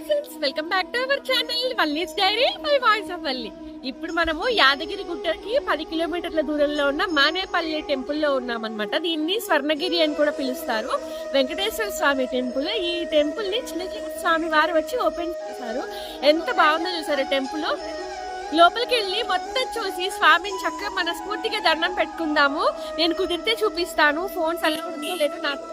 Friends, welcome back to our channel Valli's diary my voice of Valli. ఇప్పుడు మనము యాదగిరి గుట్టకి 10 కిలోమీటర్ల దూరంలో ఉన్న మానేపల్లి టెంపుల్ లో ఉన్నామన్నమాట. దీన్ని స్వర్ణగిరి అని కూడా పిలుస్తారు. వెంకటేశ్వర స్వామి టెంపుల్. ఈ టెంపుల్ ని చిన్నజీవి స్వామి వారు వచ్చి ఓపెన్ చేశారు. ఎంత బాగుందో చూసారు టెంపుల్. లోపలికి వెళ్ళి మొత్తం చూసి స్వామిని చక్కగా మనస్ఫూర్తిగా దండం పెట్టుకుందాము. నేను కుదిరితే చూపిస్తాను. ఫోన్స్ అలా ఉందో లేదో నాకు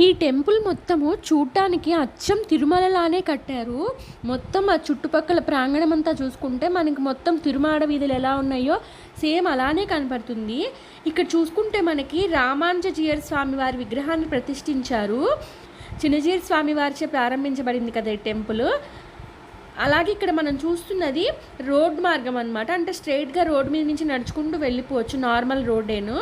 ఈ టెంపుల్ మొత్తము చూడటానికి అచ్చం తిరుమలలానే కట్టారు. మొత్తం ఆ చుట్టుపక్కల ప్రాంగణం అంతా చూసుకుంటే మనకి మొత్తం తిరుమాడ వీధులు ఎలా ఉన్నాయో సేమ్ అలానే కనపడుతుంది. ఇక్కడ చూసుకుంటే మనకి రామానుజీయర్ స్వామి వారి విగ్రహాన్ని ప్రతిష్ఠించారు. చిన్నజీయర్ స్వామి వారిచే ప్రారంభించబడింది కదా ఈ టెంపుల్. అలాగే ఇక్కడ మనం చూస్తున్నది రోడ్ మార్గం అన్నమాట. అంటే స్ట్రైట్గా రోడ్ మీద నుంచి నడుచుకుంటూ వెళ్ళిపోవచ్చు. నార్మల్ రోడ్డేను.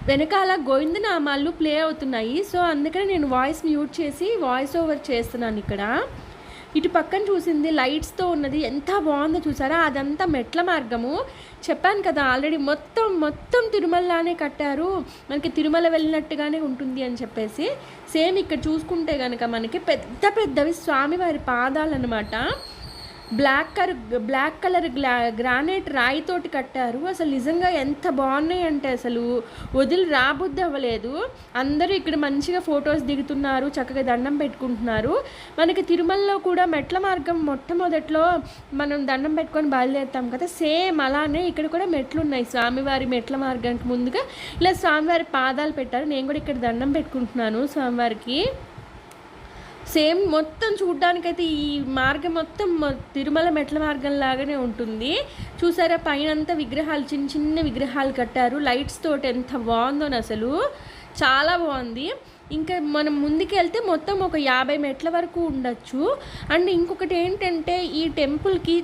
వెనకాల గోవిందనామాలు ప్లే అవుతున్నాయి. సో అందుకని నేను వాయిస్ మ్యూట్ చేసి వాయిస్ ఓవర్ చేస్తున్నాను. ఇక్కడ ఇటు పక్కన చూసింది లైట్స్తో ఉన్నది ఎంత బాగుందో చూసారా. అదంతా మెట్ల మార్గము. చెప్పాను కదా ఆల్రెడీ మొత్తం తిరుమలలానే కట్టారు. మనకి తిరుమల వెళ్ళినట్టుగానే ఉంటుంది అని చెప్పేసి. సేమ్ ఇక్కడ చూసుకుంటే కనుక మనకి పెద్దవి స్వామివారి పాదాలు అన్నమాట. బ్లాక్ కలర్ గ్రానైట్ రాయితోటి కట్టారు. అసలు నిజంగా ఎంత బాగున్నాయి అంటే అసలు వదిలి రాబుద్ది అవ్వలేదు. అందరూ ఇక్కడ మంచిగా ఫొటోస్ దిగుతున్నారు, చక్కగా దండం పెట్టుకుంటున్నారు. మనకి తిరుమలలో కూడా మెట్ల మార్గం మొట్టమొదట్లో మనం దండం పెట్టుకొని బయలుదేరుతాం కదా, సేమ్ అలానే ఇక్కడ కూడా మెట్లు ఉన్నాయి. స్వామివారి మెట్ల మార్గానికి ముందుగా ఇలా స్వామివారి పాదాలు పెట్టారు. నేను కూడా ఇక్కడ దండం పెట్టుకుంటున్నాను స్వామివారికి. సేమ్ మొత్తం చూడ్డానికైతే ఈ మార్గం మొత్తం తిరుమల మెట్ల మార్గం లాగానే ఉంటుంది. చూసారా పైనంతా విగ్రహాలు చిన్న విగ్రహాలు కట్టారు. లైట్స్ తోటి ఎంత బాగుందో అసలు చాలా బాగుంది. ఇంకా మనం ముందుకెళ్తే మొత్తం ఒక 50 మెట్ల వరకు ఉండొచ్చు. అండ్ ఇంకొకటి ఏంటంటే ఈ టెంపుల్కి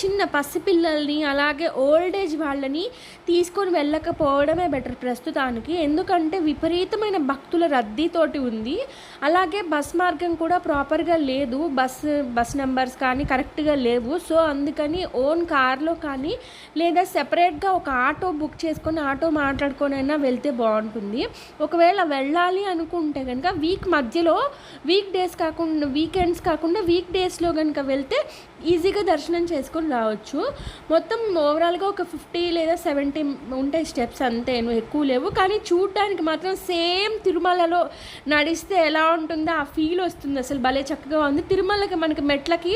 చిన్న పసిపిల్లల్ని అలాగే ఓల్డ్ ఏజ్ వాళ్ళని తీసుకొని వెళ్ళకపోవడమే బెటర్ ప్రస్తుతానికి. ఎందుకంటే విపరీతమైన భక్తుల రద్దీతోటి ఉంది. అలాగే బస్ మార్గం కూడా ప్రాపర్గా లేదు. బస్ నెంబర్స్ కానీ కరెక్ట్గా లేవు. సో అందుకని ఓన్ కార్లో కానీ లేదా సెపరేట్గా ఒక ఆటో బుక్ చేసుకొని ఆటో మాట్లాడుకొని అయినా వెళ్తే బాగుంటుంది. ఒకవేళ వెళ్ళాలి అనుకుంటే కనుక వీక్ మధ్యలో వీకెండ్స్ కాకుండా వీక్ డేస్లో కనుక వెళ్తే ఈజీగా దర్శనం చేసుకొని రావచ్చు. మొత్తం ఓవరాల్గా ఒక 50 లేదా 70 ఉంటాయి స్టెప్స్ అంతేను, ఎక్కువ లేవు. కానీ చూడడానికి మాత్రం సేమ్ తిరుమలలో నడిస్తే ఎలా ఉంటుందో ఆ ఫీల్ వస్తుంది. అసలు భలే చక్కగా ఉంది. తిరుమలకి మనకి మెట్లకి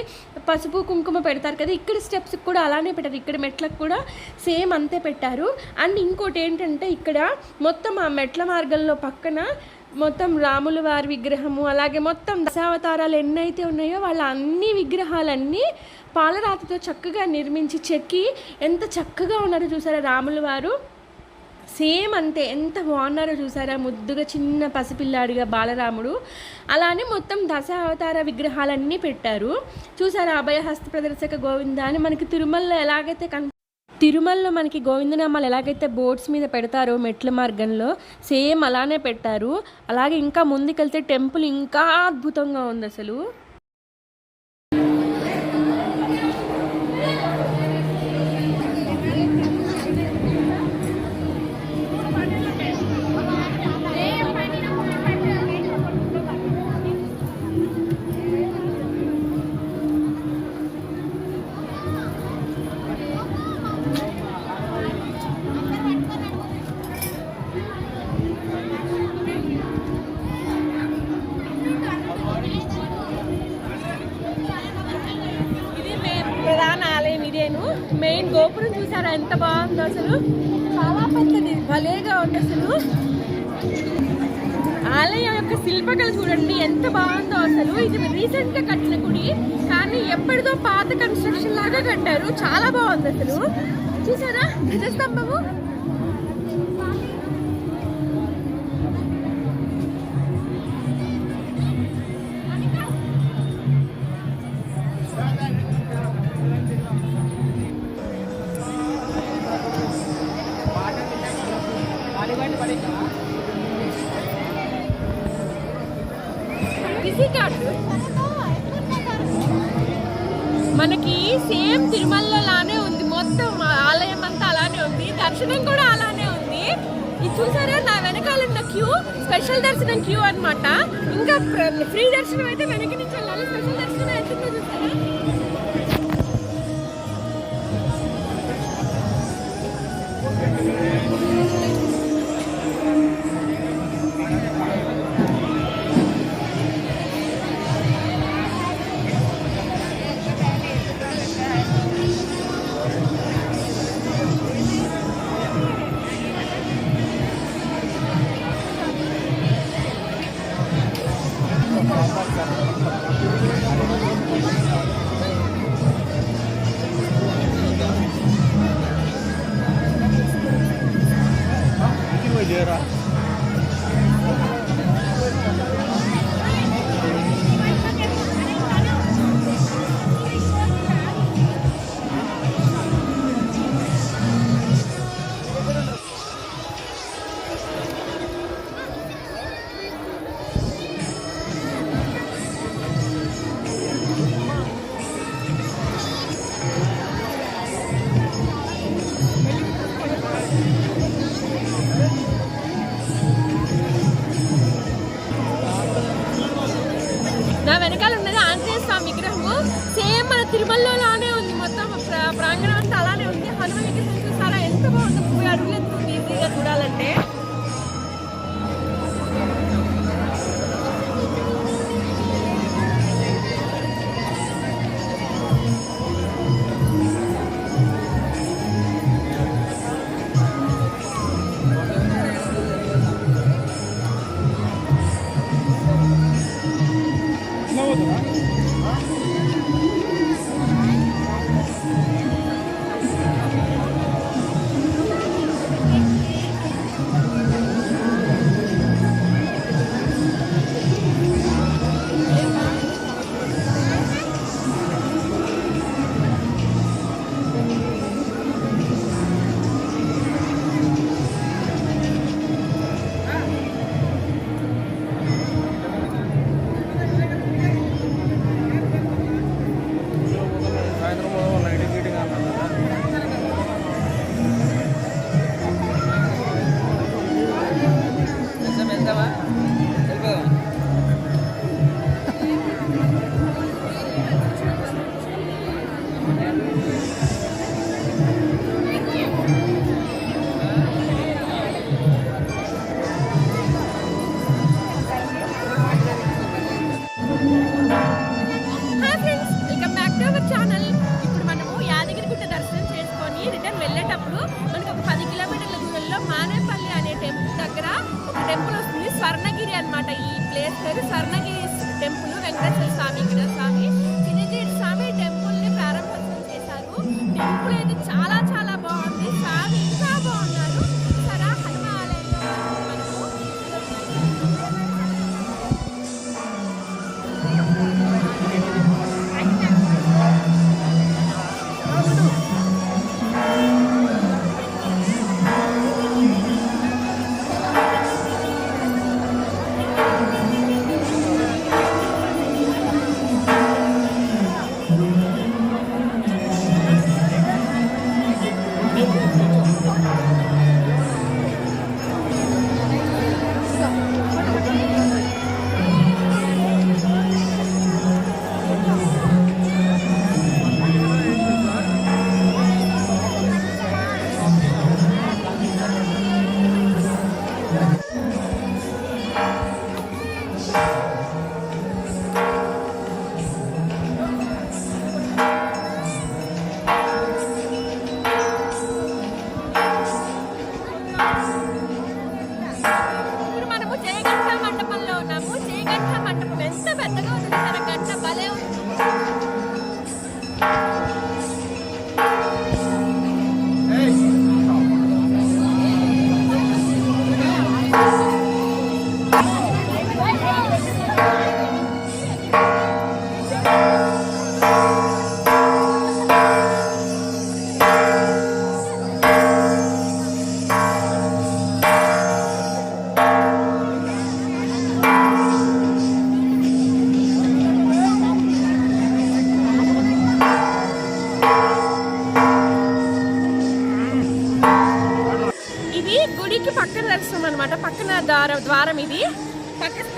పసుపు కుంకుమ పెడతారు కదా, ఇక్కడ స్టెప్స్కి కూడా అలానే పెట్టారు. ఇక్కడ మెట్లకు కూడా సేమ్ అంతే పెట్టారు. అండ్ ఇంకోటి ఏంటంటే ఇక్కడ మొత్తం ఆ మెట్ల మార్గంలో పక్కన మొత్తం రాముల వారి విగ్రహము అలాగే మొత్తం దశావతారాలు ఎన్నైతే ఉన్నాయో వాళ్ళ అన్ని విగ్రహాలన్నీ పాలరాతితో చక్కగా నిర్మించి చెక్కి ఎంత చక్కగా ఉన్నారో చూసారా రాముల వారు. సేమ్ అంతే ఎంత బాగున్నారో చూసారా. ముద్దుగా చిన్న పసిపిల్లాడిగా బాలరాముడు. అలానే మొత్తం దశావతార విగ్రహాలన్నీ పెట్టారు. చూసారా అభయహస్త ప్రదర్శక గోవింద అని మనకి తిరుమలలో ఎలాగైతే తిరుమలలో మనకి గోవిందనామాలు ఎలాగైతే బోర్డ్స్ మీద పెడతారో మెట్ల మార్గంలో సేమ్ అలానే పెట్టారు. అలాగే ఇంకా ముందుకెళ్తే టెంపుల్ ఇంకా అద్భుతంగా ఉంది అసలు. మెయిన్ గోపురం చూసారా ఎంత బాగుందో అసలు. చాలా పెద్దది, భలేగా ఉంది అసలు. ఆలయం యొక్క శిల్పకళ చూడండి ఎంత బాగుందో అసలు. ఇది రీసెంట్ గా కట్టిన గుడి కానీ ఎప్పటిదో పాత కన్స్ట్రక్షన్ లాగా కట్టారు. చాలా బాగుంది అసలు. చూసారా ధ్వజస్తంభము మనకి సేమ్ తిరుమలలో లానే ఉంది, మొత్తం ఆలయం అంతా అలానే ఉంది, దర్శనం కూడా అలానే ఉంది. ఇది చూసారా నా వెనకాల ఉన్న క్యూ స్పెషల్ దర్శనం క్యూ అన్నమాట. ఇంకా ఫ్రీ దర్శనం అయితే వెనక నుంచి వెళ్ళాలి, స్పెషల్ దర్శనం ఎట్లుందో చూసారా. నా వెనకాల ఉన్నది ఆంజనేయ స్వామి విగ్రహము, సేమ్ మన తిరుమలలోనే ఉంది, మొత్తం ప్రాంగణం అంతా అలానే ఉంది. హనుమాన్ విగ్రహం చూసారా ఎంత బాగుంది, 30 అడుగులు ఎత్తుంది ఈజీగా చూడాలంటే. స్వర్ణగిరి అన్నమాట. ఈ ప్లేస్ పేరు స్వర్ణగిరి టెంపుల్. వెంకటేశ్వర స్వామి స్వామి చిన్నజీడి స్వామి టెంపుల్ ని ప్రారంభోత్సవం చేశారు. టెంపుల్ అయితే చాలా చాలా బాగుంది, స్వామి ఇంకా బాగున్నారు. సరే హనుమాన్ ఆలయంలో అనమాట. పక్కన ద్వారం ఇది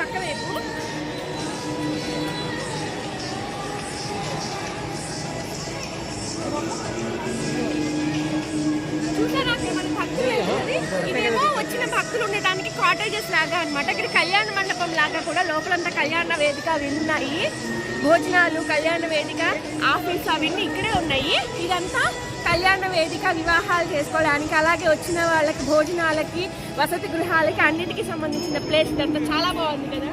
పక్క వైపు. ఇదేమో వచ్చిన భక్తులు ఉండడానికి కాటేజెస్ లాగా అనమాట. ఇక్కడ కళ్యాణ మండపం లాగా కూడా లోపలంతా కళ్యాణ వేదిక అవి ఉన్నాయి. భోజనాలు, కళ్యాణ వేదిక, ఆఫీస్ అవన్నీ ఇక్కడే ఉన్నాయి. ఇదంతా కళ్యాణ వేదిక, వివాహాలు చేసుకోవడానికి, అలాగే వచ్చిన వాళ్ళకి భోజనాలకి, వసతి గృహాలకి అన్నిటికీ సంబంధించిన ప్లేస్. ఇదంతా చాలా బాగుంది కదా.